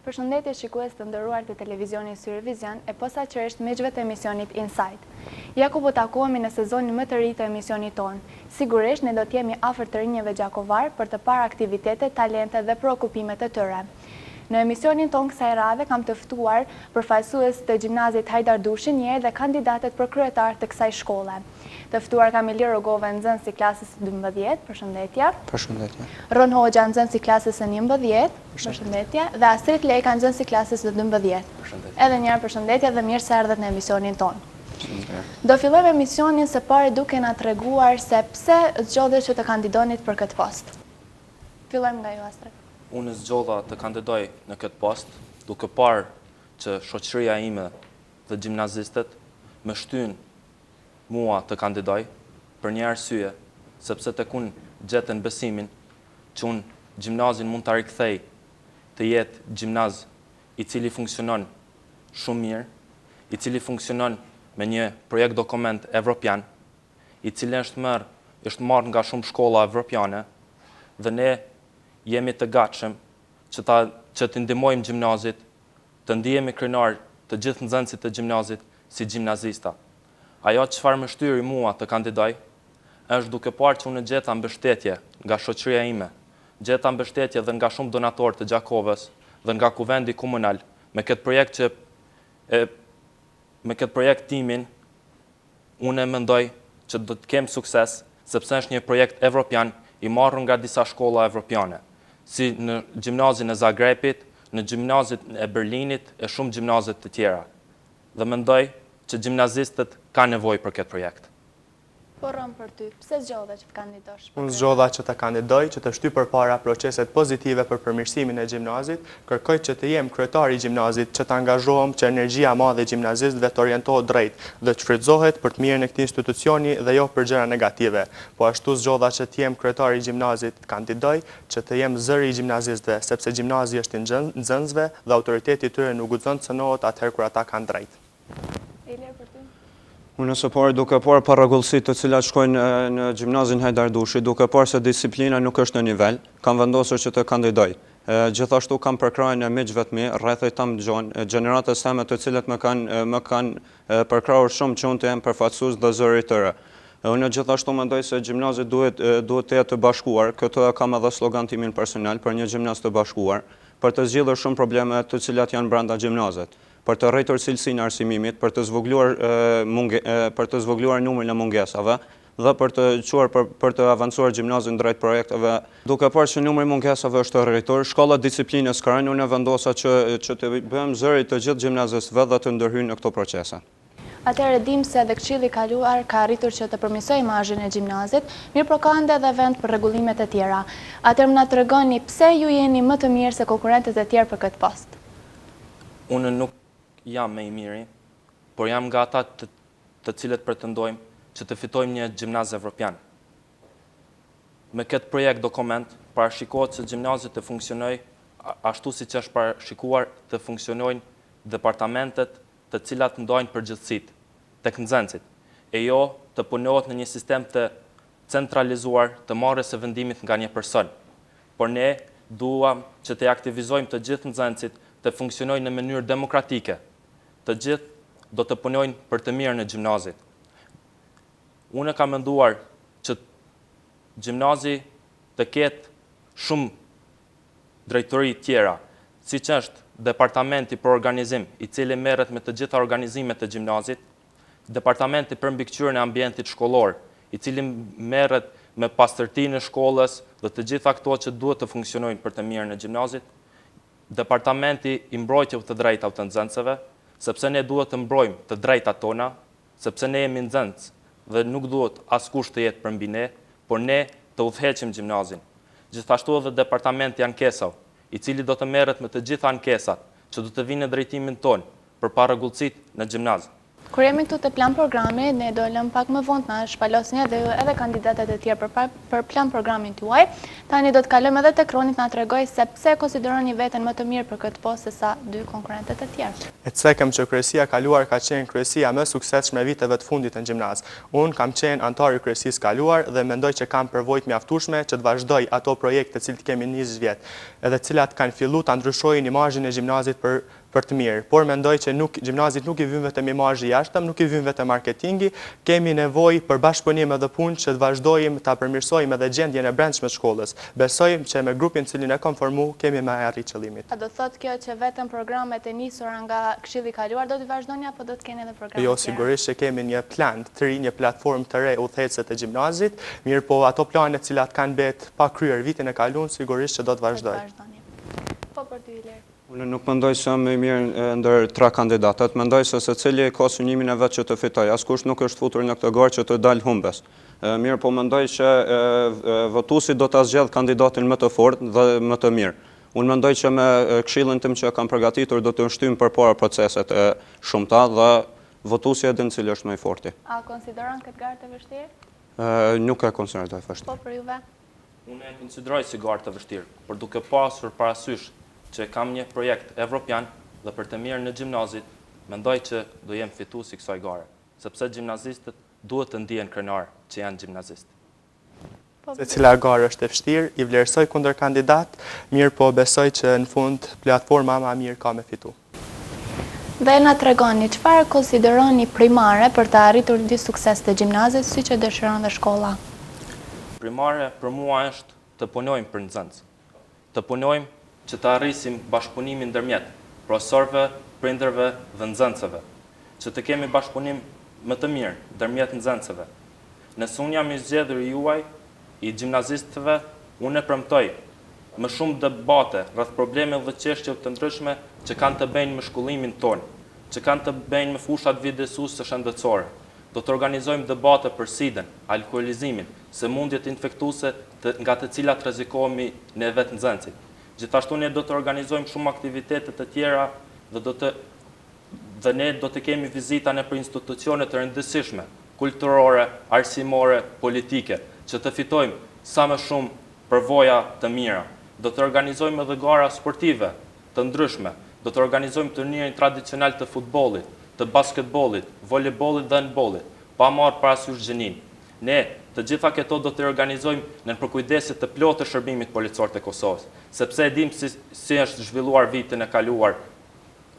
Përshëndetje shikues të nderuar të televizionit Syrivizion e posaçërisht miqve të emisionit Insight. Ja ku po takohemi në sezonin më të ri të emisionit ton. Sigurisht ne do të jemi afër të rinjeve gjakovar për të parë aktivitete, talente dhe preokupimet e tyre. Në emisionin ton kësaj radhe kam të ftuar përfaqësues të gjimnazit Hajdar Dushi dhe kandidatet për kryetar të kësaj shkolle. Të ftuar kam Ilir Rogova, nxënës i klasës së 12, përshëndetje. Përshëndetje. Ron Hoxha, nxënës i klasës së 11, përshëndetje, dhe Astrid Leka, nxënës i klasës së 12. Përshëndetje. Edhe një herë përshëndetje dhe mirë se erdhët në emisionin ton. Do fillojmë emisionin së pari duke na treguar se pse zgjodhet që të kandidonit për këtë post. Fillojmë nga ju, Astrid. Unë zgjodha të kandidoj në këtë post duke parë që shoqëria ime dhe gjimnazistët më shtyn mua të kandidoj për një arsye, sepse tek unë gjetën besimin që unë gjimnazin mund të rikthej të jetë gjimnaz i cili funksionon shumë mirë, i cili funksionon me një projekt dokument evropian, i cili është marrë nga shumë shkolla evropiane, dhe ne jemi të gatshëm që të ndihmojmë gjimnazit, të ndihemi krenar të gjithë nxënësit të gjimnazit si gjimnazista. Ajo çfarë më shtyri mua të kandidoj, është duke parë që unë gjeta mbështetje nga shoqëria ime, gjeta mbështetje dhe nga shumë donatorë të Gjakovës dhe nga kuvendi komunal me këtë projekt timin, unë mendoj që do të kem sukses, sepse është një projekt evropian i marrur nga disa shkolla evropiane, si në gjimnazin e Zagrebit, në gjimnazit e Berlinit e shumë gjimnazet të tjera. Dhe mendoj që gjimnazistët ka nevojë për këtë projekt. Por për ty, pse zgjodhe që të kandidosh? Unë zgjodha që të kandidoj, që të shty përpara proceset pozitive për përmirësimin e gjimnazit, kërkoj që të jem kryetari i gjimnazit, që të angazhohem që energjia e madhe e gjimnazistëve të orientohet drejt dhe të shfrytëzohet për të mirën e këtij institucioni dhe jo për gjëra negative. Po ashtu zgjodha që të jem kryetari i gjimnazit, kandidoj që të jem zëri i gjimnazistëve, sepse gjimnazi është i nxënësve dhe autoriteti i tyre nuk guxon të cënohet atëherë kur ata kanë drejt. Unë së pari duke parë parregullësitë të cilat shkojnë në gjimnazin Hajdar Dushi, duke parë se disiplina nuk është në nivel, kam vendosur që të kandidoj. Gjithashtu kam përkrahjen e miqve të mi, rrethoj tam gjonë, gjeneratës teme të cilat më kanë përkrahur shumë që unë të jem përfaqësues dhe zëri i tyre. Unë gjithashtu mendoj se gjimnazi duhet të jetë të bashkuar, këtë kam edhe slogan timin personal për një gjimnaz të bashkuar, për të zgjidhur shumë probleme të cilat janë brenda gjimnazit, për të rritur cilësinë e arsimimit, për të zvogëluar numrin e mungesave dhe për të avancuar gjimnazin drejt projekteve. Duke parë që numri i mungesave është rritur, shkolla disiplinës kanë, unë vendosa që të bëjmë zëri të gjithë gjimnazistëve dhe të ndërhyjnë në këto procese. Atëherë dim se edhe Këshilli i Kaluar ka arritur që të përmirësojë imazhin e gjimnazit, mirë po ka ende edhe vend për rregullimet e tjera. Atëherë më na tregoni pse ju jeni më të mirë se konkurrentët e tjerë për këtë post? Unë nuk jam më i miri, por jam nga ata të cilët pretendojmë që të fitojmë një gjimnaz evropian. Me këtë projekt dokument parashikohet se gjimnazit të funksionojë ashtu siç është parashikuar të funksionojnë departamentet të cilat ndajnë përgjithësitë tek nxënësit, e jo të punohet në një sistem të centralizuar të marrjes së vendimit nga një person. Por ne duam që të aktivizojmë të gjithë nxënësit të funksionojnë në mënyrë demokratike. Të gjithë do të punojnë për të mirën e gjimnazit. Unë kam menduar që gjimnazi të ketë shumë drejtori tjera, siç është departamenti për organizim, i cili merret me të gjitha organizimet e gjimnazit, departamenti për mbikëqyrjen e ambientit shkollor, i cili merret me pastërtinë e shkollës dhe të gjitha ato që duhet të funksionojnë për të mirën e gjimnazit, departamenti i mbrojtjes të drejtave të nxënësve, sepse ne duhet të mbrojmë të drejtat tona, sepse ne jemi nxënës dhe nuk duhet askush të jetë përmbi ne, por ne të udhëheqim gjimnazin. Gjithashtu edhe departamenti i ankesave, i cili do të merret me të gjitha ankesat që do të vinë në drejtimin ton për parregullësitë në gjimnaz. Kur jemi këtu të plan programi, ne do lëm pak më vonë na shpalosni edhe kandidatët e tjerë për plan programin tuaj. Tani do të kalojmë edhe tek Roni na tregoj se pse konsideroni veten më të mirë për këtë postë se sa dy konkurrentët e tjerë. E cekëm që kryesia kaluar ka qenë kryesia më suksesshme viteve të fundit në gjimnaz. Unë kam qenë antar i kryesisë kaluar dhe mendoj që kam përvojë mjaftueshme që të vazhdoj ato projekte të cilat kemi 20 vjet, edhe të cilat kanë filluar ta ndryshojnë imazhin e gjimnazit për të mirë, por mendoj që gjimnazit nuk i vjen vetëm imazhi i jashtëm, nuk i vjen vetëm marketingi, kemi nevojë për bashkëpunim edhe punë që të vazhdojmë ta përmirësojmë edhe gjendjen e brendshme të shkollës. Besojmë që me grupin cilin e kam formu kemi me arrit qëllimit. A do thotë kjo që vetëm programet e nisura nga Këshilli i Kaluar do t'i vazhdoni apo do të keni edhe programe? Jo, sigurisht që kemi një plan të ri, një platformë të re udhëhecëse të gjimnazit, mirë po ato planet cilat kanë bet pa kryer vitin e kaluar sigurisht që do të vazhdoj. Po për ty Ilir. Unë nuk mendoj se më mirë ndër 3 kandidatët, mendoj se secili ka synimin e vet që të fitojë. Askush nuk është futur në këtë garë që të dalë humbes. Mirë, po mendoj që votuesi do ta zgjedh kandidatin më të fortë dhe më të mirë. Unë mendoj që me këshillin tim që kam përgatitur do të shtyjmë përpara proceset e shumta dhe votuesi e din cili është më i forti. A konsideron këtë garë të vështirë? Nuk e konsideroj vështirë. Po për juve? Unë e konsideroj si garë të vështirë, por duke pasur parasysh që kam një projekt evropian dhe për të mirë në gjimnazit, mendoj që do jem fituesi kësaj gare, sepse gjimnazistët duhet të ndihen krenar që janë gjimnazistë. Se cila garë është e vështirë, i vlerësoj kundër kandidat, mirë po besoj që në fund platforma më mirë ka me fitu. Dhe na tregoni çfarë konsideroni primare për të arritur një sukses të gjimnazit siç e dëshiron dhe shkolla? Primare për mua është të punojmë për nxënës. Të punojmë që të arrisim bashkëpunimin ndërmjet profesorëve, prindërve dhe nxënësve, që të kemi bashkëpunim më të mirë ndërmjet nxënësve. Nëse unë jam i zgjedhur i juaj, i gjimnazistëve, unë e premtoj më shumë debate rreth probleme dhe çështje të ndryshme që kanë të bëjnë me shkollimin tonë, që kanë të bëjnë me fushat vjedësuese shëndetësore. Do të organizojmë debate për sidën, alkoolizimin, sëmundjet infektuese nga të cilat rrezikohemi ne vetë nxënësit. Gjithashtu ne do të organizojmë shumë aktivitete të tjera dhe ne do të kemi vizita në për institucione të rëndësishme, kulturore, arsimore, politike, që të fitojmë sa më shumë përvoja të mira. Do të organizojmë edhe gara sportive të ndryshme, do të organizojmë turnirin tradicional të futbollit, të basketbollit, voleybollit dhe handbollit, pa marrë parasysh gjinin. Ne të gjitha këto do të organizojmë në përkujdesit të plotë të shërbimit policor të Kosovës, sepse e dim si është zhvilluar vitin e kaluar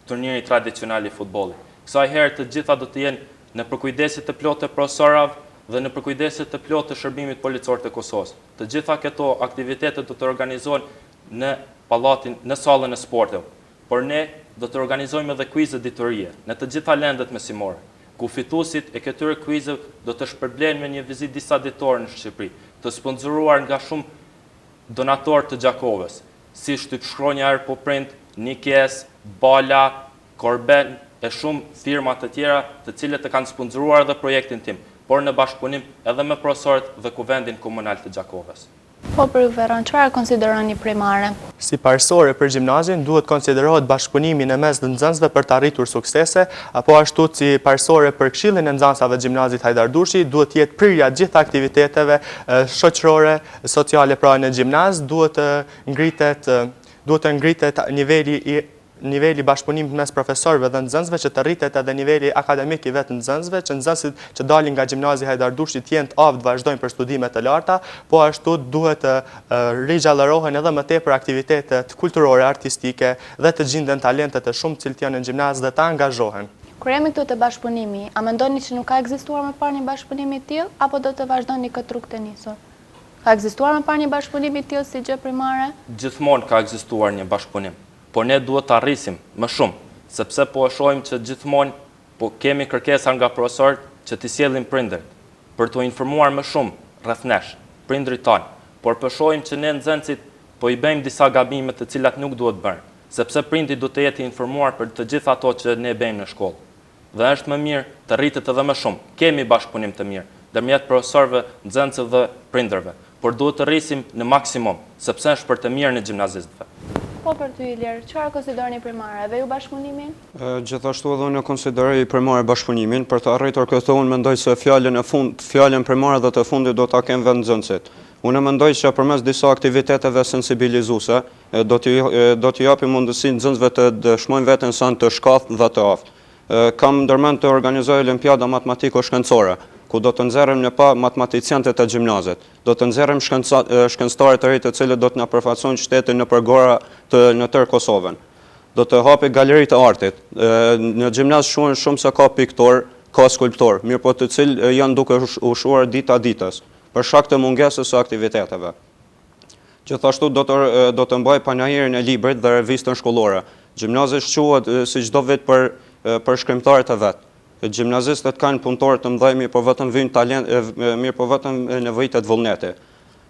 turniri tradicional i futbollit. Kësaj herë të gjitha do të jenë në përkujdesit të plotë të profesorëve dhe në përkujdesit të plotë të shërbimit policor të Kosovës. Të gjitha këto aktivitete do të organizohen në pallatin, në sallën e sporteve, por ne do të organizojmë edhe kuize ditorie në të gjitha lendet mesimore, ku fituesit e këtyre kuizëve do të shpërblen me një vizitë disa ditore në Shqipëri, të sponsoruar nga shumë donatorë të Gjakovës, si Shtypshkronja Airpoprint, Nikes, Bala, Korben e shumë firma të tjera të cilët e kanë sponsoruar edhe projektin tim, por në bashkëpunim edhe me profesorët dhe Kuvendin Komunal të Gjakovës. Po për ju Veron, çfarë konsideroni primare? Si parësore për gjimnazin, duhet konsiderohet bashkëpunimi në mes të nxënësve për të arritur suksese, apo ashtu si parësore për këshillin e nxënësave të gjimnazit Hajdar Durshi, duhet jetë prirja gjithë aktiviteteve shoqërore, sociale pra në gjimnaz, duhet të ngritet niveli bashkëpunimit mes profesorëve dhe nxënësve, që të rritet edhe niveli akademik i vetë nxënësve, që nxënësit që dalin nga gjimnazi Hajdar Durshi të jenë të avë të vazhdojnë për studime të larta, po ashtu duhet të rigjallerohen edhe më tepër aktivitetet kulturore, artistike dhe të gjinden talentet e shumë cilët janë në gjimnaz dhe të angazhohen. Kur jemi këtu te bashkëpunimi, a mendoni që nuk ka ekzistuar më parë një bashkëpunim i tillë apo do të vazhdoni këtë rrugë të nisur? Ka ekzistuar më parë një bashkëpunim i tillë si gjë primare? Gjithmonë ka ekzistuar një bashkëpunim, por ne duhet të arrisim më shumë, sepse po e shohim që gjithmonë po kemi kërkesa nga profesorët që t'i sjellim prindërit për t'u informuar më shumë rreth nesh, prindrit tanë, por po shohim që ne nxënësit po i bëjmë disa gabime të cilat nuk duhet bërë, sepse prindi duhet të jetë i informuar për të gjitha ato që ne bëjmë në shkollë. Dhe është më mirë të rritet edhe më shumë. Kemi bashkëpunim të mirë ndërmjet profesorëve, nxënësve dhe prindërve, por duhet të rrisim në maksimum, sepse është për të mirë në gjimnazistëve. Po për ty Ilir, çfarë konsideroni primare, edhe ju bashkëpunimin? Gjithashtu edhe unë konsideroj primare bashkëpunimin, për të arritur këtë unë mendoj se fjalën primare dhe të fundit do ta kenë vendnxënësit. Unë mendoj që përmes disa aktiviteteve sensibilizuese do t'i japim mundësinë nxënësve të dëshmojnë veten sa të shkathtë dhe të aftë. Kam ndërmend të organizoj olimpiada matematiko-shkencore, ku do të nxjerrim në pa matematikësianët e gjimnazit. Do të nxjerrim shkencëtarë të rinj të cilët do të na përfaqësojnë shtetin në përgora në tërë Kosovën. Do të hapi galeri të artit. Në gjimnaz shohin shumë se ka piktor, ka skulptor, mirë po të cilë janë duke ushuar dita ditës, për shkak të mungesës së aktiviteteve. Gjithashtu do të mbaj panajirin e librit dhe revistën shkollore. Gjimnazi shquhet si çdo vit për shkrimtarët e vet. Gjimnazistët kanë punëtorë të mëdhenj, mirë po vetëm vijnë talent, mirë po vetëm nevojitet vullneti.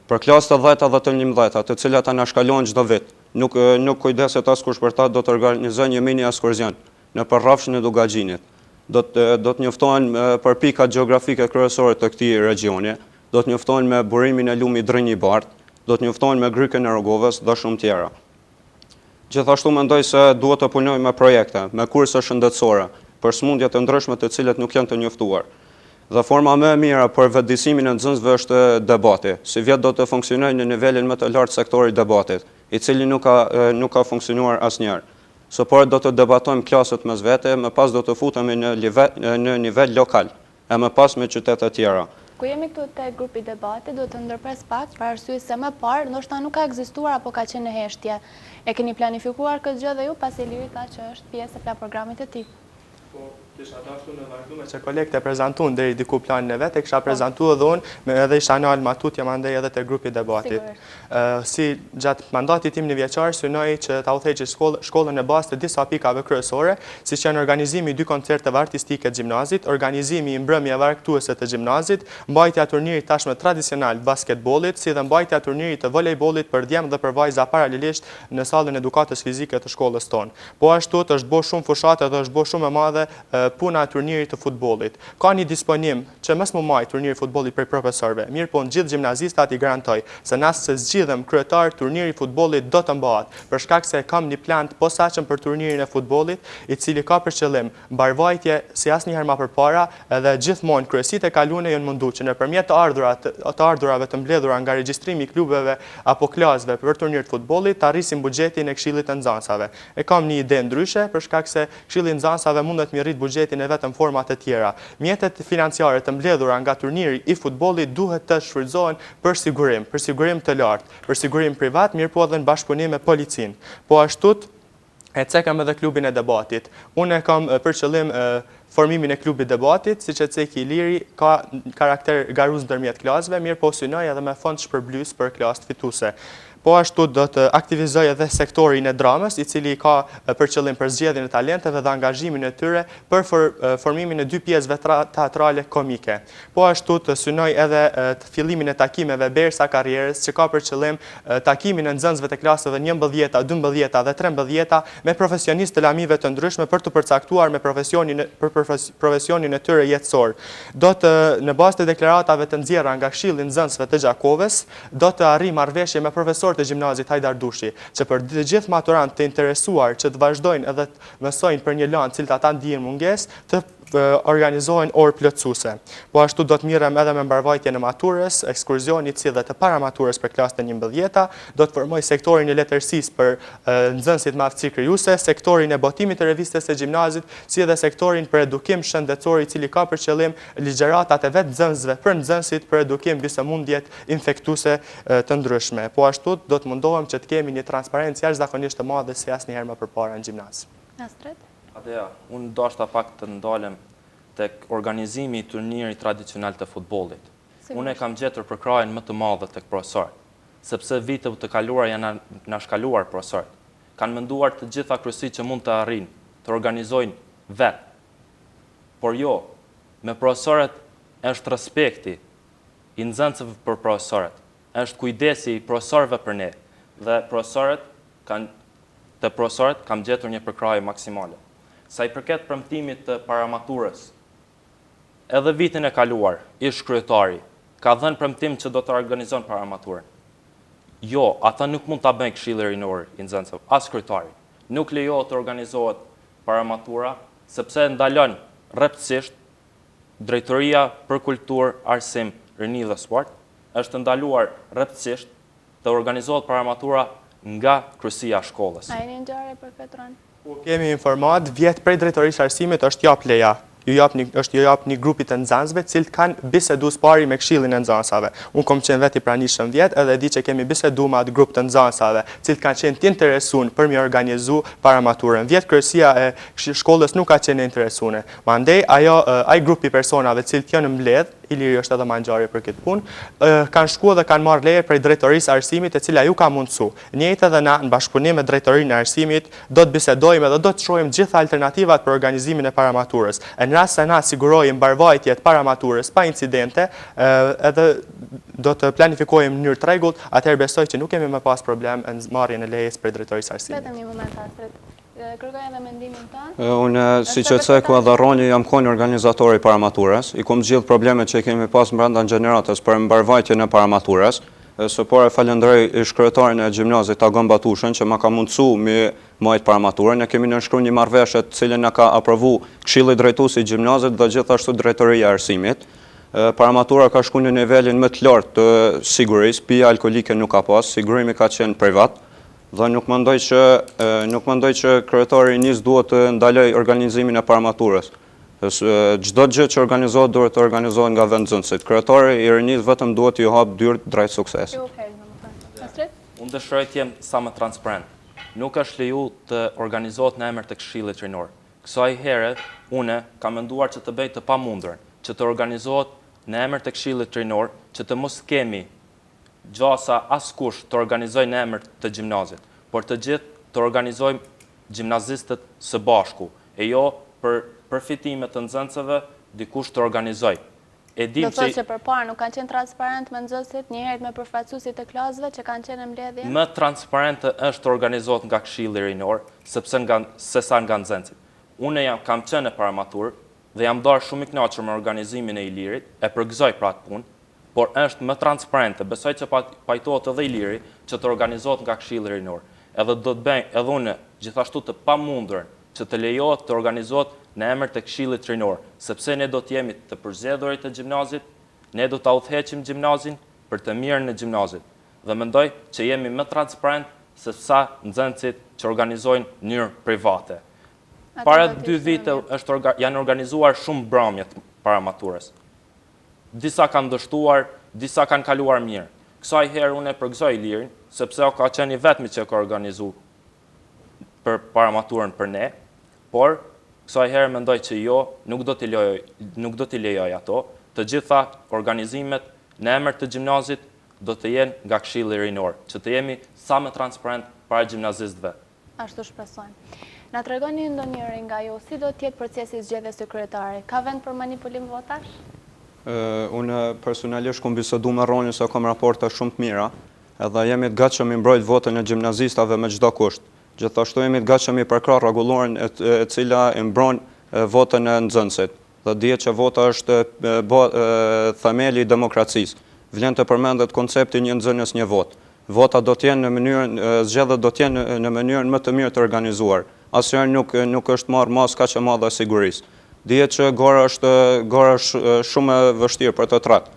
Për klasë të 10 dhe të 11, të cilat anashkalohen çdo vit, nuk kujdeset askush për ta, do të organizojnë një mini ekskursion në rrafshin e Dugaxhinit. Do të njoftohen për pikat gjeografike kryesore të këtij regioni, do të njoftohen me burimin e lumit Drinj i Bardh, do të njoftohen me grykën e Rogovës dhe shumë tjera. Gjithashtu mendoj se duhet të punojmë me projekte, me kurse shëndetësore, për smundje të ndryshme të cilat nuk janë të njoftuar. Dhe forma më e mira për vetëdijsimin e nxënësve është debati. Si vjet do të funksionojë në nivelin më të lartë sektori debatit, i cili nuk ka funksionuar asnjëherë. Së pari do të debatojmë klasët mes vete, më pas do të futemi në nivel lokal, e më pas me qytete të tjera. Ku jemi këtu te grupi debati, do të ndërpres pak, për arsye se më parë ndoshta nuk ka ekzistuar apo ka qenë në heshtje. E keni planifikuar këtë gjë dhe ju pasi Iliri tha që është pjesë e programit të tij. Kisha dashur në vazhdume që kolegët e prezantuan deri diku planin e vet, e kisha prezantuar edhe unë, edhe isha në Almatut, jam andej edhe te grupi debatit. Si gjatë mandatit tim në vjeçar, synoj që ta udhëheqë shkollën në bazë të disa pikave kryesore, siç janë organizimi i 2 koncerteve artistike të gjimnazit, organizimi i mbrëmjeve argëtuese të gjimnazit, mbajtja e turnirit tashmë tradicional basketbollit, si dhe mbajtja e turnirit të volejbollit për djem dhe për vajza paralelisht në sallën edukatës fizike të shkollës tonë. Po ashtu është bërë shumë fushate dhe është bërë shumë e madhe puna e turnirit të futbollit. Ka një disponim që mos më maj turniri i futbollit për profesorëve. Mirë po në gjithë gjimnazistat i garantoj se nëse zgjidhem kryetar, turniri i futbollit do të mbahet, për shkak se kam një plan të posaçëm për turnirin e futbollit, i cili ka për qëllim mbarvajtje si asnjëherë më përpara, edhe gjithmonë kryesitë e kaluara janë munduar që nëpërmjet të ardhurave të mbledhura nga regjistrimi i klubeve apo klasëve për turnirin e futbollit të arrisim buxhetin e Këshillit të Nxënësave. E kam një ide ndryshe për shkak se Këshilli i Nxënësave mundet të rrit buxhetin e vetëm format e tjera. Mjetet financiare të mbledhura nga turniri i futbollit duhet të shfrytëzohen për sigurim të lartë, për sigurim privat, mirë po edhe në bashkëpunim me policinë. Po ashtu e cekam edhe klubin e debatit. Unë e kam për qëllim formimin e klubit debatit, siç e ceki Iliri, ka karakter garuz ndërmjet klasëve, mirë po synoj edhe me fond shpërblys për klasë fituese. Po ashtu do të aktivizoj edhe sektorin e dramës, i cili ka për qëllim për zgjedhjen e talenteve dhe angazhimin e tyre për formimin e 2 pjesëve teatrale komike. Po ashtu të synoj edhe të fillimin e takimeve bersa karrierës, që ka për qëllim takimin e nxënësve të klasave 11, 12 dhe 13 me profesionistë të lamive të ndryshme për të përcaktuar me profesionin e tyre jetësor. Do të në bazë të deklaratave të nxjerra nga Këshilli i Nxënësve të Gjakovës, do të arrijë marrëveshje me profesorë të gjimnazit Hajdar Dushi, që për të gjithë maturant të interesuar që të vazhdojnë edhe të mësojnë për një lanë cilët ata ndihen mungesë, të organizohen orë plotësuese. Po ashtu do të mirem edhe me mbarvajtjen e maturës, ekskursionit si dhe të paramaturës për klasën e 11, do të formoj sektorin e letërsisë për nxënësit me aftësi krijuese, sektorin e botimit të revistës së gjimnazit, si edhe sektorin për edukim shëndetësor, i cili ka për qëllim ligjëratat e vetë nxënësve për nxënësit për edukim mbi sëmundjet infektuese të ndryshme. Po ashtu do të mundohem që të kemi një transparencë jashtëzakonisht të madhe si asnjëherë më përpara në gjimnaz. Adeja, unë dashta pak të ndalem tek organizimi i turnirit tradicional të futbollit. Unë e kam gjetur përkrahjen më të madhe tek profesorët, sepse vitet të kaluara janë nashkaluar profesorët. Kanë menduar të gjitha kryesitë që mund të arrijnë, të organizojnë vetë. Por jo, me profesorët është respekti i nxënësve për profesorët, është kujdesi i profesorëve për ne, dhe profesorët kam gjetur një përkrahje maksimale. Sa i përket premtimit të paramaturës, edhe vitin e kaluar, ish kryetari ka dhënë premtim që do të organizon paramaturën. Jo, ata nuk mund ta bëjnë Këshilli Rinor i Nxënësve, as kryetari. Nuk lejohet të organizohet paramatura, sepse ndalon rreptësisht Drejtoria për Kulturë, Arsim, Rini dhe Sport është ndaluar rreptësisht të organizohet paramatura nga kryesia e shkollës. A jeni ngjarje për këtë rënë? Po kemi informat, vjet prej Drejtorisë Arsimit është jap leja. Është jap një grupit të nxënësve, cilët kanë biseduar pari me Këshillin e Nxënësave. Unë kom qenë vetë i pranishëm vjet, edhe di që kemi biseduar me atë grup të nxënësave, cilët kanë qenë të interesuar për mi organizu paramaturën. Vjet kryesia e shkollës nuk ka qenë interesuar. Mandej ai grupi personave cilët janë mbledh, Iliri është edhe ma ngjarje për këtë punë, kanë shkuar dhe kanë marrë leje prej Drejtorisë Arsimit, e cila ju ka mundsu. Njëjtë edhe na në bashkëpunim me Drejtorinë e Arsimit do të bisedojmë dhe do të shohim gjitha alternativat për organizimin e paramaturës. Në rast se na sigurojmë mbarvajtje të paramaturës pa incidente, edhe do të planifikojmë në mënyrë të rregullt, atëherë besoj që nuk kemi më pas problem në marrjen e lejes prej Drejtorisë Arsimit. Vetëm një moment Astrid. Kërkoj edhe mendimin tënd. Unë, si që ceku edhe Roni, jam koni organizatori paramaturës, i kom gjithë problemet që kemi pas brenda në gjeneratës për mbarvajtjen e paramaturës, së pore falenderoj ish kryetarin e gjimnazit Agon Batushën, që ma ka mundësu me majt paramaturën, ne kemi nënshkruar një marrëveshje të cilën na ka aprovu Këshilli Drejtues i gjimnazit dhe gjithashtu Drejtoria e Arsimit. Paramatura ka shku në nivelin më të lartë të sigurisë, pija alkolike nuk ka pas, sigurimi ka qenë privat. Dhe nuk mendoj që kryetari i NIS duhet të ndaloj organizimin e paramaturës. Çdo gjë që organizohet duhet të organizohet nga vendnxënësit. Kryetari i NIS vetëm duhet t'ju hap dyert drejt suksesit. Unë dëshiroj të jem sa më transparent. Nuk është leju të organizohet në emër të Këshillit Rinor. Kësaj here unë kam menduar që të bëj të pamundurën, që të organizohet në emër të Këshillit Rinor, që të mos kemi gjasa askush të organizojnë në emër të gjimnazit, por të gjithë të organizojmë gjimnazistët së bashku, e jo për përfitimet të nxënësve dikush të organizoj. Do thotë që përpara nuk kanë qenë transparent me nxënësit, njëherët me përfaqësuesit e klasëve që kanë qenë në mbledhje? Më transparente është të organizohet nga Këshilli Rinor, se sa nga nxënësit. Unë kam qenë në paramaturë dhe jam darë shumë i kënaqur me organizimin e Ilirit, e përgëzoj pra atë punë, por është më transparente, besoj që pajtohet edhe Iliri që të organizohet nga Këshilli Rinor. Edhe do të bëjmë edhe unë gjithashtu të pamundurën që të lejohet të organizohet në emër të Këshillit Rinor, sepse ne do të jemi të përzgjedhurit të gjimnazit, ne do ta udhëheqim gjimnazin për të mirën e gjimnazit. Dhe mendoj që jemi më transparent se sa nxënësit që organizojnë në mënyrë private. Para 2 vite janë organizuar shumë mbrëmje të paramaturës. Disa kanë dështuar, disa kanë kaluar mirë. Kësaj herë unë e përgëzoj Ilirin, sepse o ka qenë i vetmi që ka organizu për paramaturën për ne, por kësaj herë mendoj që jo, nuk do t'i lejoj ato, të gjitha organizimet në emër të gjimnazit do të jenë nga Këshilli Rinor, që të jemi sa më transparent para gjimnazistëve. Ashtu shpresojmë. Na tregoni ndonjëherë nga ju, si do të jetë procesi i zgjedhjes së kryetarit? Ka vend për manipulim votash? Unë personalisht kom bisedu me Ronin se kom raporte shumë të mira, edhe jemi të gatshëm i mbrojt votën e gjimnazistave me çdo kusht. Gjithashtu jemi të gatshëm i përkrah rregulloren e cila i mbron votën e nxënësit. Dhe dihet që vota është themeli i demokracisë. Vlen të përmendet koncepti një nxënës një votë. Vota do të jenë në mënyrën zgjedhjet do të jenë në mënyrën më të mirë të organizuar. Asnjëherë nuk është marrë mas kaq e madhe e sigurisë. Dihet që gara është shumë e vështirë për të tratë.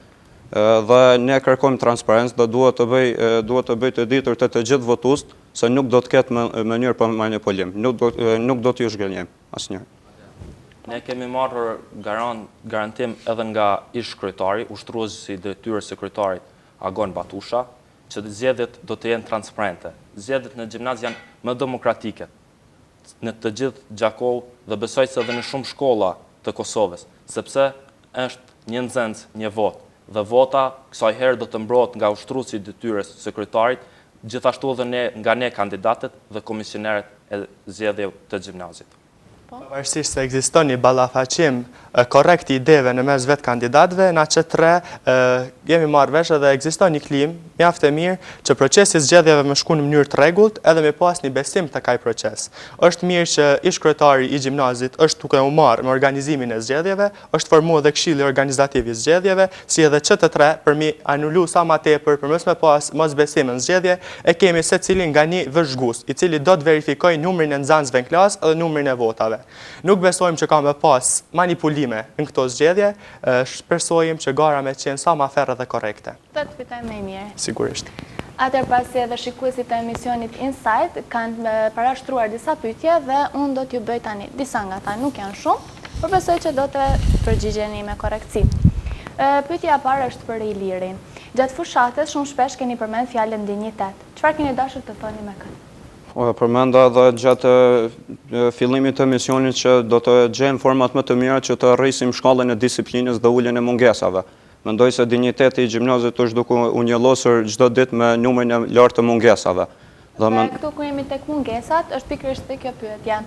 Dhe ne kërkojmë transparencë dhe duhet të bëj të ditur të gjithë votuesit se nuk do të ketë mënyrë për manipulim. Nuk do t'ju zgjenjojmë asnjëherë. Ne kemi marrë garantim edhe nga ish kryetari, ushtruesi i detyrës së kryetarit Agon Batusha, që zgjedhjet do të jenë transparente. Zgjedhjet në gjimnaz janë më demokratike në të gjithë Gjakovë dhe besoj se edhe në shumë shkolla të Kosovës, sepse është një nxënës, një votë, dhe vota kësaj herë do të mbrohet nga ushtruesi i detyrës së kryetarit, gjithashtu edhe nga ne kandidatët dhe komisionerët e zgjedhjeve të gjimnazit. Pavarësisht se ekziston një ballafaqim korrekt i ideve në mes vetë kandidatëve, na që tre jemi marrë vesh edhe ekziston një klim mjaft e mirë që procesi i zgjedhjeve më shkon në mënyrë të rregullt edhe me pas një besim tek ai proces. Është mirë që ish kryetari i gjimnazit është duke u marrë me organizimin e zgjedhjeve, është formuar edhe këshilli organizativ i zgjedhjeve, si edhe ÇT3 për mi anulu sa më tepër për mos me pas mosbesim në zgjedhje, e kemi secilin nga një vëzhgues, i cili do të verifikojë numrin e nxënësve në klasë edhe numrin e votave. Nuk besojmë që ka me pas manipulime në këto zgjedhje, shpresojmë që gara me qenë sa më ferrë dhe korrekte. Të fitojmë më mirë. Sigurisht. Atëherpasi edhe shikuesit e emisionit Insight kanë parashtruar disa pyetje dhe unë do t'ju bëj tani. Disa nga ta nuk janë shumë, por besoj që do të përgjigjeni me korrektësi. Pyetja e parë është për Ilirin. Gjatë fushatës shumë shpesh keni përmend fjalën dinjitet. Çfarë keni dashur të thoni me këtë? Përmenda edhe gjatë fillimit të misionit që do të gjejmë format më të mira që të rrisim shkallën e disiplinës dhe uljen e mungesave. Mendoj se dinjiteti i gjimnazit është duke u njëllosur çdo ditë me numrin e lartë të mungesave. Këtu ku jemi tek mungesat, është pikërisht kjo pyetje.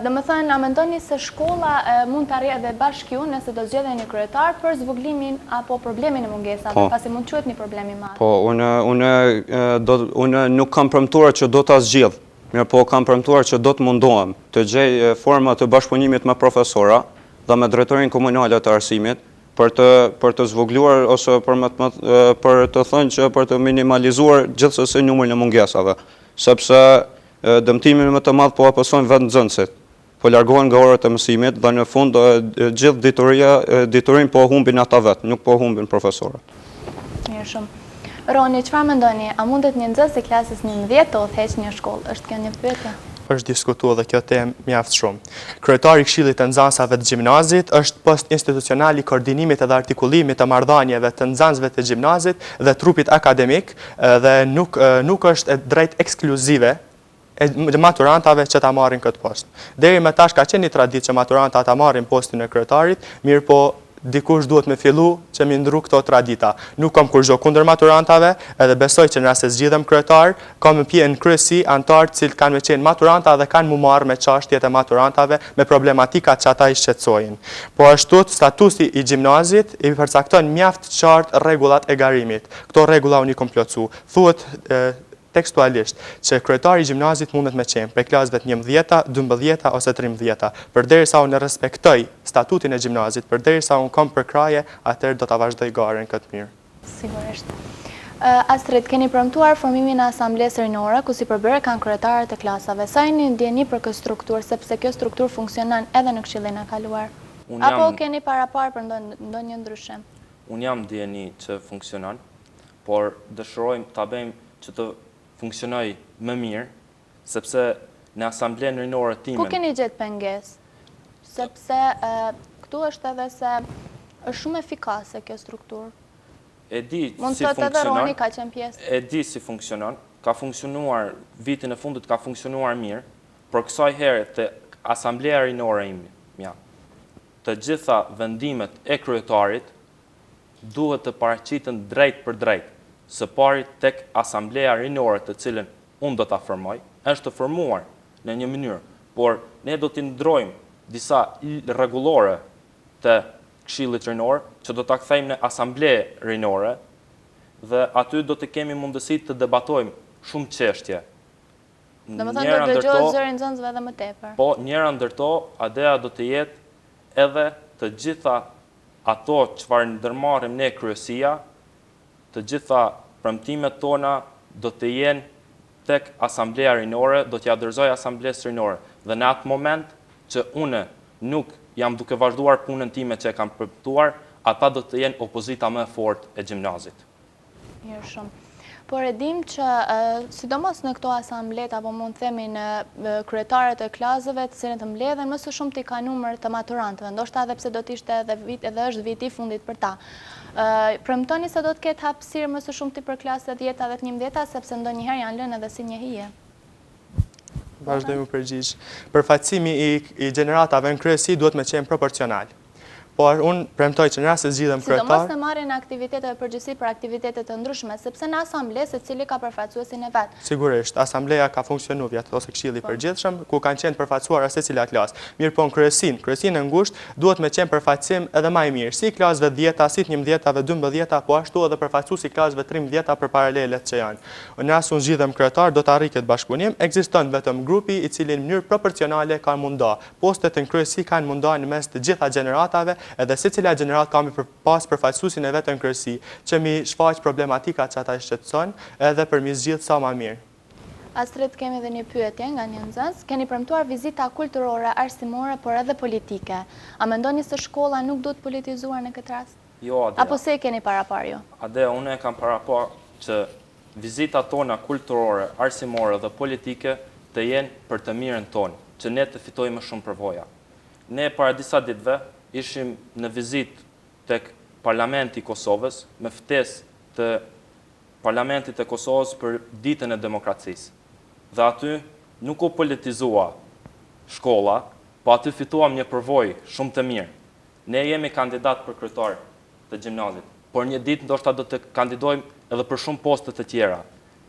Domethënë, a mendoni se shkolla mund të arrijë edhe bashkë ju nëse do zgjedheni një kryetar për zvoglimin apo problemin e mungesave, pasi mund të quhet një problem i madh? Po, unë nuk kam premtuar që do ta zgjidh, mirë po kam premtuar që do të mundohem të gjej forma të bashkëpunimit me profesora dhe me drejtorinë komunale të arsimit për të zvogluar ose për të thënë që për të minimalizuar gjithsesi numrin e mungesave, sepse dëmtimin më të madh po apësojnë vetë nxënësit. Po largohen nga orët e mësimit dhe në fund gjithë diturinë po humbin ata vetë, nuk po humbin profesorët. Mirë shumë. Roni, çfarë mendoni? A mundet një nxënës i klasës 11 të udhëheqë një shkollë? Është kjo një pyetje? Është diskutuar dhe kjo temë mjaft shumë. Kryetari i Këshillit të Nxënësave të Gjimnazit është post institucional i koordinimit edhe artikulimit të marrëdhënieve të nxënësve të gjimnazit dhe trupit akademik dhe nuk është drejt ekskluzive e maturantave që ta marrin këtë post. Deri më tash ka qenë një traditë që maturantat ta marrin postin e kryetarit, mirë po dikush duhet me fillu që mi ndru këto tradita. Nuk kam kur gjo kundër maturantave, edhe besoj që nëse zgjidhem kryetar, kam në pje në kryesi antarë cilë kanë me qenë maturanta dhe kanë mu marrë me çështjet e maturantave me problematikat që ata i shqetësojnë. Po ashtu statusi i gjimnazit i përcakton mjaft qartë rregullat e garimit. Këto rregulla unë i kom plotsu. Thuhet tekstualisht që kryetari i gjimnazit mundet me qenë prej klasëve të 11, 12 ose 13. Përderisa unë respektoj statutin e gjimnazit, përderisa unë kam përkraje, atëherë do ta vazhdoj garen këtë mirë. Sigurisht. Astrid, keni premtuar formimin e asamblesë rinore ku si përbërë kanë kryetarët e klasave. Sa jeni ndjeni për këtë strukturë, sepse kjo strukturë funksionon edhe në Këshillin e kaluar? Apo keni parapar për ndonjë ndryshim? Unë jam ndjeni që funksionon, por dëshirojmë ta bëjmë që të funksionoj më mirë, sepse në asamblenë rinore timen... Ku keni gjetë pengesë? Sepse këtu është edhe se është shumë efikase kjo strukturë. E di si funksionon. Mund të thotë edhe Roni ka qenë pjesë. E di si funksionon. Ka funksionuar, vitin e fundit ka funksionuar mirë, por kësaj herë të asambleja rinore ime, të gjitha vendimet e kryetarit duhet të paraqiten drejt për drejt. Së pari tek asambleja rinore të cilën unë do ta formoj, është të formuar në një mënyrë, por ne do t'i ndrojmë disa rregullore të Këshillit Rinor që do ta kthejmë në asambleje rinore dhe aty do të kemi mundësi të debatojmë shumë çështje. Domethënë do dëgjohet zëri nxënësve edhe më tepër. Po, njëra ndër to, ideja do të jetë edhe të gjitha ato çfarë ndërmarrim ne kryesia, të gjitha premtimet tona do të jenë tek asambleja rinore, do t'ja dorëzoj asamblesë rinore. Dhe në atë moment që unë nuk jam duke vazhduar punën time që e kam premtuar, ata do të jenë opozita më e fortë e gjimnazit. Mirë shumë. Por e dim që, sidomos në këto asamblet, apo mund të themi në kryetarët e klasëve të cilët të mbledhen, më së shumti ka numër të maturantëve, ndoshta edhe pse do të ishte edhe është viti i fundit për ta. Premtoni se do të ketë hapësirë më së shumti për klasët 10 dhe 11, sepse ndonjëherë janë lënë edhe si një hije. Vazhdojmë përgjigj. Përfaqësimi i gjeneratave në kryesi duhet me qenë proporcional. por unë premtoj që në rast se zgjidhem kryetar. Sidomos në marrjen e aktiviteteve përgjithësi për aktivitete të ndryshme, sepse në asamble secili ka përfaqësuesin e vet. Sigurisht, asambleja ka funksionuar vjet ose këshilli i përgjithshëm ku kanë qenë përfaqësuara secila klasë. Mirë po në kryesin e ngushtë duhet me qenë përfaqësim edhe më i mirë, si klasëve 10-ta, si 11-tave, 12-ta, po ashtu edhe përfaqësuesi klasëve 13-ta për paralelet që janë. Në rast se unë zgjidhem kryetar, do të arrijë këtë bashkëpunim. Ekziston vetëm grupi i cili në mënyrë proporcionale ka munda. Postet në kryesi kanë munda në mes të gjitha gjeneratave, edhe secila gjenerat ka mi pas përfaqësuesin e vetë në kryesi, që mi shfaq problematika që ata shqetëson edhe për mi zgjidh sa më mirë. Astrid, kemi dhe një pyetje nga një nxënës. Keni premtuar vizita kulturore, arsimore, por edhe politike. A mendoni se shkolla nuk duhet politizuar në këtë rast? Jo, Adea. Apo se e keni parapar ju? Adea, unë e kam parapar që vizitat tona kulturore, arsimore dhe politike të jenë për të mirën tonë, që ne të fitojmë shumë përvoja. Ne para disa ditëve ishim në vizit tek Parlamenti i Kosovës me ftesë të Parlamentit e Kosovës për ditën e demokracisë. Dhe aty nuk u politizua shkolla, po aty fituam një përvojë shumë të mirë. Ne jemi kandidat për kryetar të gjimnazit, por një ditë ndoshta do të kandidojmë edhe për shumë poste të tjera.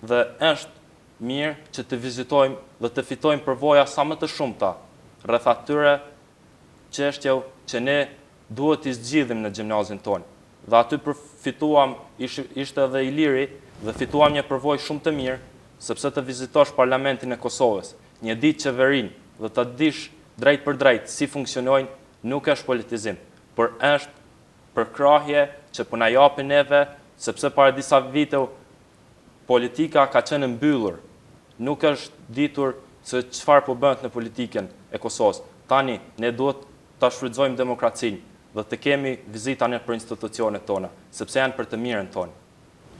Dhe është mirë që të vizitojmë dhe të fitojmë përvoja sa më të shumta rreth atyre çështjeve që ne duhet t'i zgjidhim në gjimnazin tonë. Dhe aty përfituam, ishte edhe Iliri, dhe fituam një përvojë shumë të mirë, sepse të vizitosh Parlamentin e Kosovës, një ditë qeverin dhe të dish drejt për drejt si funksionojnë, nuk është politizim, por është përkrahje që po na japin neve, sepse para disa vite politika ka qenë mbyllur. Nuk është ditur se çfarë po bëhet në politikën e Kosovës. Tani ne duhet ta shfrytëzojmë demokracinë dhe të kemi vizita në për institucionet tona, sepse janë për të mirën tonë.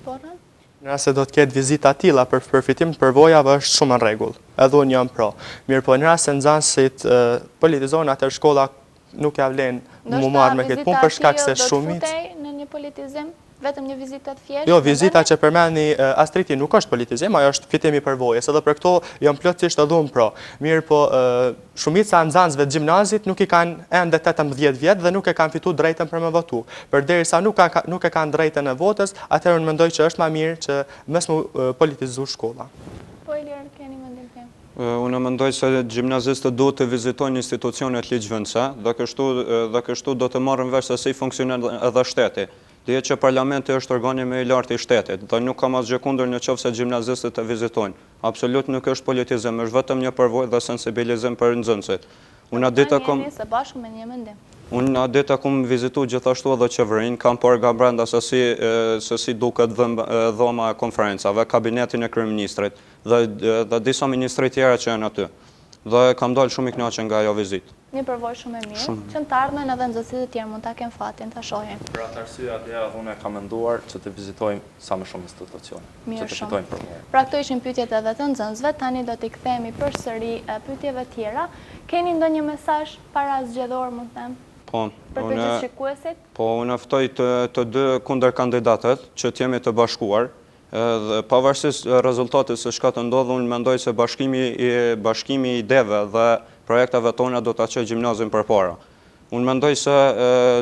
Porën? Nëse do të ketë vizita tilla për përfitim të përvojave është shumë në rregull. Edhe unë jam pro. Mirë po në rast se nxënësit politizojnë atë shkolla nuk ja vlen mu marrë me këtë punë për shkak se shumit. Do të futej në një politizim? Vetëm një vizitë të thjeshtë? Jo, vizita që përmendni Astriti nuk është politizim, ajo është fitimi përvojës, edhe për këto jam plotësisht edhe unë pro. Mirë po, shumica e nxënësve të gjimnazit nuk i kanë ende 18 vjet dhe nuk e kanë fituar drejtën për me votu. Përderisa nuk e kanë drejtën e votës, atëherë unë mendoj që është më mirë që mos mu politizu shkolla. Po Ilir, keni mendim tim? Unë mendoj se gjimnazistët duhet të vizitojnë institucionet ligjvënëse dhe kështu do të marrën vesh se si funksionon edhe shteti. Dihet që parlamenti është organi më i lartë i shtetit dhe nuk kam asgjë kundër në qoftë se gjimnazistët të vizitojnë. Absolut nuk është politizim, është vetëm një përvojë dhe sensibilizim për nxënësit. Unë a ditë kom vizitu gjithashtu edhe qeverinë, kam parë nga brenda se si duket dhoma e konferencave, kabinetin e kryeministrit dhe disa ministri tjera që janë aty. Dhe kam dalë shumë i kënaqur nga ajo vizitë. Një përvojë shumë e mirë, që në të ardhmen edhe nxënësit e tjerë mund ta kenë fatin ta shohin. Për atë arsye atje unë kam menduar që të vizitojmë sa më shumë institucione, që të fitojmë përvojë. Pra këto ishin pyetjet edhe të nxënësve, tani do t'i kthehemi përsëri pyetjeve tjera. Keni ndonjë mesazh para zgjedhor, mund të them? Po, për të gjithë shikuesit? Po, unë ftoj të dy kundërkandidatët që të jemi të bashkuar. Dhe pavarësisht rezultatit se çka të ndodhë, unë mendoj se bashkimi i ideve dhe projekteve tona do ta çojë gjimnazin përpara. Unë mendoj se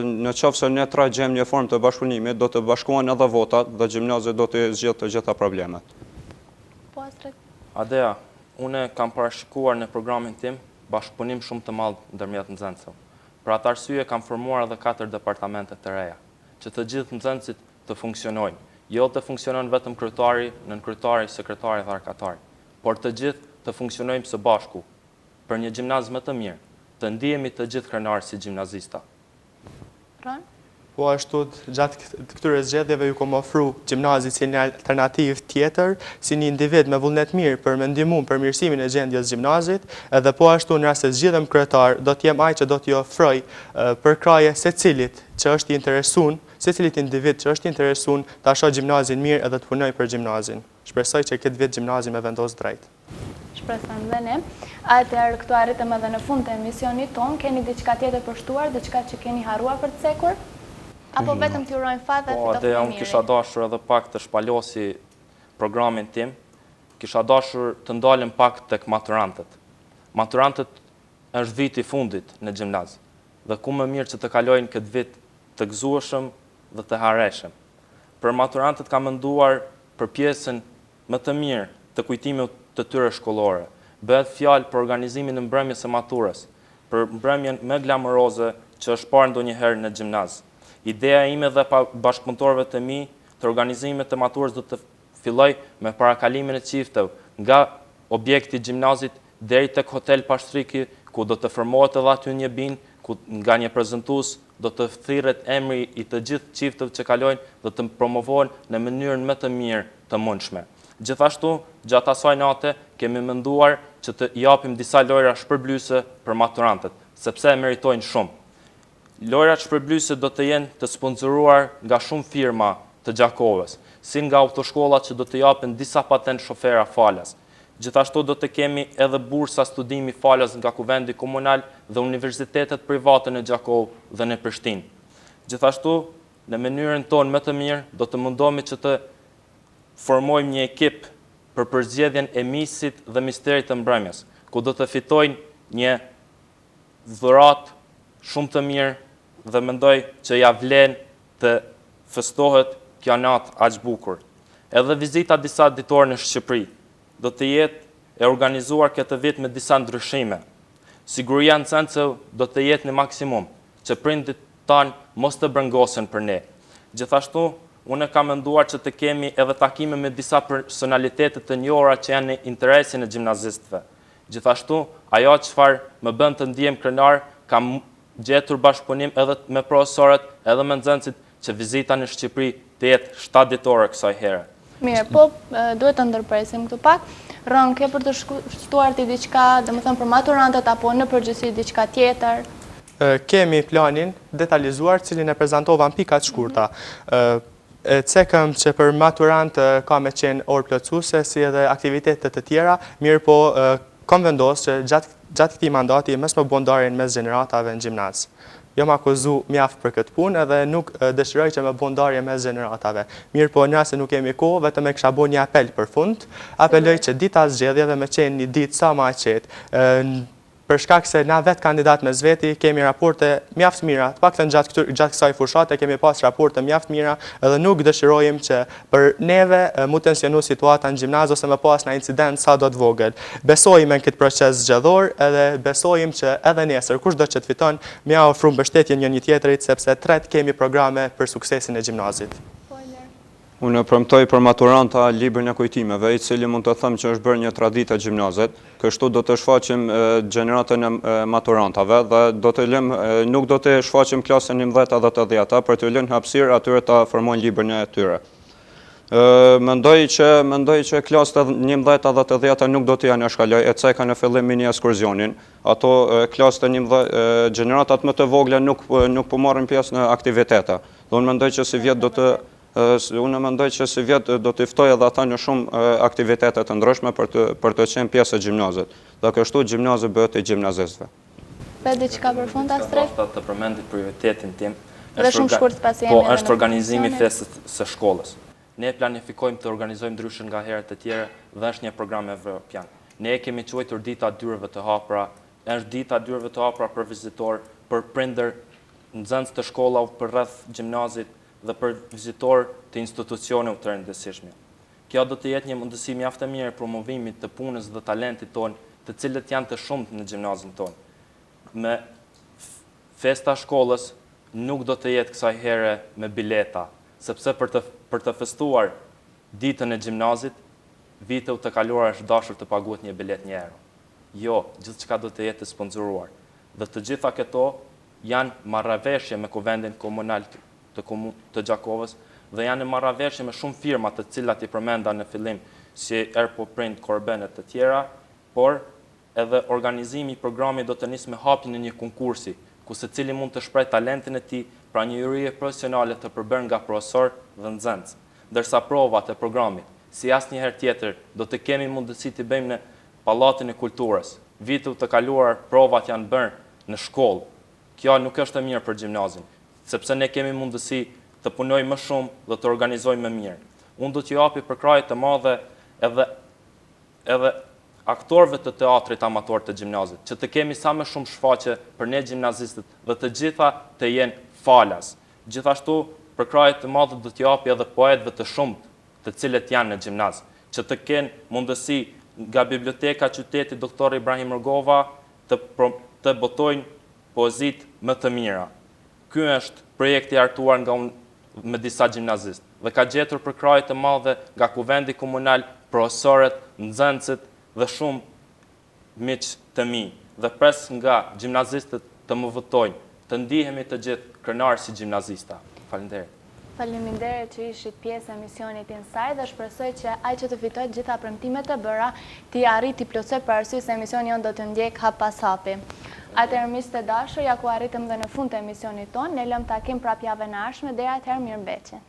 në qoftë se ne tra gjejmë një formë të bashkëpunimit, do të bashkohen edhe votat dhe gjimnazi do të zgjidhë të gjitha problemet. Po, Astrid? Adea, unë kam parashikuar në programin tim bashkëpunim shumë të madh ndërmjet nxënësve. Për atë arsye kam formuar edhe 4 departamente të reja, që të gjithë nxënësit të funksionojnë. Jo të funksionon vetëm kryetari, nënkryetari, sekretari dhe arkatari, por të gjithë të funksionojmë së bashku për një gjimnaz më të mirë, të ndihemi të gjithë krenarë si gjimnazista. Ron? Po ashtu gjatë këtyre zgjedhjeve ju kom ofru gjimnazit si një alternativë tjetër, si një individ me vullnet mirë për me ndihmu në përmirësimin e gjendjes gjimnazit, edhe po ashtu në rast se zgjidhem kryetar, do të jem ai që do t'i ofroj përkraje secilit që është i interesuar, secilit individ që është i interesuar ta shohë gjimnazin mirë edhe të punoj për gjimnazin. Shpresoj që këtë vit gjimnazi me vendos drejt. Shpresojmë dhe ne. Atëherë këtu arritëm edhe në fund të emisionit ton. Keni diçka tjetër për shtuar, diçka që keni harruar për të cekur? Apo vetëm t'ju urojmë fat dhe fitoft të mirë? Unë kisha dashur edhe pak të shpalosi programin tim. Kisha dashur të ndalim pak tek maturantët. Maturantët është viti i fundit në gjimnaz. dhe ku më mirë që të kalojnë këtë vit të gëzueshëm dhe të hareshëm. Për maturantët ka menduar për pjesën më të mirë të kujtimit të tyre shkollore. Bëhet fjalë për organizimin e mbrëmjes së maturës, për mbrëmjen më glamoroze që është parë ndonjëherë në gjimnaz. Ideja ime dhe bashkëpunëtorëve të mi të organizimit të maturës do të filloj me parakalimin e çifteve nga objekti i gjimnazit deri tek hotel Pashtriki, ku do të formohet edhe aty një bin, ku nga një prezantues do të thirret emri i të gjithë çifteve që kalojnë dhe të promovohen në mënyrën më të mirë të mundshme. Gjithashtu, gjatë asaj nate kemi menduar që të japim disa lojra shpërblyese për maturantët, sepse e meritojnë shumë. Lojrat shpërblyese do të jenë të sponsoruar nga shumë firma të Gjakovës, si nga autoshkollat që do të japin disa patent shofera falas. Gjithashtu do të kemi edhe bursa studimi falas nga kuvendi komunal dhe universitetet private në Gjakovë dhe në Prishtinë. Gjithashtu, në mënyrën tonë më të mirë, do të mundohemi që të formojmë një ekip për përzgjedhjen e misit dhe misterit të mbrëmjes, ku do të fitojnë një dhuratë shumë të mirë dhe mendoj që ja vlen të festohet kjo natë aq bukur. Edhe vizita disa ditorë në Shqipëri do të jetë e organizuar këtë vit me disa ndryshime. Siguria në Cencëv do të jetë në maksimum, që prindit tanë mos të brëngosen për ne. Gjithashtu, unë kam menduar që të kemi edhe takime me disa personalitetet të njohura që janë në interesin e gjimnazistëve. Gjithashtu, ajo çfarë më bën të ndihem krenar, kam gjetur bashkëpunim edhe me profesorët, edhe me nxënësit që vizita në Shqipëri të jetë 7 ditore kësaj here. Mirë, po duhet të ndërpresim këtu pak. Rën, ke për të shtuar ti diçka, domethënë për maturantët apo në përgjithësi diçka tjetër? Kemi planin detalizuar, cilin e prezantova në pika të shkurta. Cekëm që për maturant ka me qenë orë plotësuese, si edhe aktivitetet të tjera, mirë po kam vendosur që gjatë këtij mandati mes më bondarin mes gjeneratave në gjimnaz. Jam akuzu mjaft për këtë punë edhe nuk dëshiroj që me bondarje mes gjeneratave. Mirë po nëse nuk kemi kohë, vetëm e kisha bo një apel për fund. Apeloj që dita zgjedhjeve me qenë një ditë sa më e qetë. Për shkak se na vetë kandidat me zveti kemi raporte mjaft mira, të paktën gjatë kësaj fushate kemi pas raporte mjaft mira edhe nuk dëshirojmë që për neve mu tensionu situata në gjimnaz ose me pas në incident sa do të vogël. Besojmë në këtë proces zgjedhor edhe besojmë që edhe nesër kush do që të fiton mja ofru mbështetje një tjetrit sepse tret kemi programe për suksesin e gjimnazit. Unë premtoj për maturanta librin e kujtimeve, i cili mund të thëmë që është bërë një traditë e gjimnazit, kështu do të shfaqim gjeneratën e maturantave dhe nuk do të shfaqim klasën 11 dhe të 10 për të lënë hapësirë atyre të formojnë librin e tyre. Mendoj që klasët 11 dhe të 10 nuk do të janë shkalloj, e ceka në fillim mini ekskurzionin. Ato klasët 11 gjeneratat më të vogle nuk po marrin pjesë në aktivitete. Dhe unë mendoj që si vjet do të ftoj edhe ata në shumë aktivitete të ndryshme për të qenë pjesë e gjimnazit. Dhe kështu gjimnazi bëhet e gjimnazistëve. Për diçka për fund Astrid? Po të përmendit prioritetin tim. Dhe shumë shkurt pasi jemi. Po, është organizimi i festës së shkollës. Ne planifikojmë të organizojmë ndryshën nga herët e tjera dhe është një program evropian. Ne kemi quajtur dita dyreve të hapura, është dita dyreve të hapura për vizitor, për prindër, nxënës të shkollave për rreth gjimnazit dhe për vizitor të institucioneve të rëndësishme. Kjo do të jetë një mundësi mjaft e mirë promovimit të punës dhe talentit tonë, të cilët janë të shumtë në gjimnazin tonë. Me festa shkollës nuk do të jetë kësaj here me bileta, sepse për të festuar ditën e gjimnazit, viteve të kaluara është dashur të paguhet një bilet €1. Jo, gjithçka do të jetë sponsoruar. Dhe të gjitha këto janë marrëveshje me kuvendin komunal të Gjakovës dhe janë marrëveshje me shumë firma të cilat i përmenda në fillim si Erpo Print, Korbenet të tjera, por edhe organizimi i programit do të nisë me hapjen e një konkursi, ku secili mund të shpreh talentin e tij pra një hyje profesionale të përbërë nga profesor dhe nxënës. Ndërsa provat e programit, si asnjëherë tjetër, do të kemi mundësi të bëjmë në Pallatin e Kulturës. Vitet të kaluar provat janë bërë në shkollë. Kjo nuk është e mirë për gjimnazin, sepse ne kemi mundësi të punojmë më shumë dhe të organizojmë më mirë. Unë do t'ju japi përkrahje të madhe edhe aktorëve të teatrit amator të gjimnazit, që të kemi sa më shumë shfaqje për ne gjimnazistët dhe të gjitha të jenë falas. Gjithashtu, përkrahje të madhe do t'japi edhe poetëve të shumt, të cilët janë në gjimnaz, që të kenë mundësi nga Biblioteka Qytetit Dr. Ibrahim Rugova të botojnë poezit më të mira. Ky është projekti artuar nga unë me disa gjimnazistë dhe ka gjetur përkrahje të madhe nga kuvendi komunal, profesorët, nxënësit dhe shumë miq të mi dhe pres nga gjimnazistët të më votojnë, të ndihemi të gjithë krenarë si gjimnazista. Faleminderit. Faleminderit që ishit pjesë e misionit Inside dhe shpresoj që ai që të fitoj gjitha premtimet e bëra ti arrit t'i plotësoj për arsye se emisioni jon do të ndjek hap pas hapi. Atëherë miq të dashur, ja ku arritëm dhe në fund të emisionit ton, ne lëm takim prap javën e ardhshme, deri atëherë mirëmbëjtje.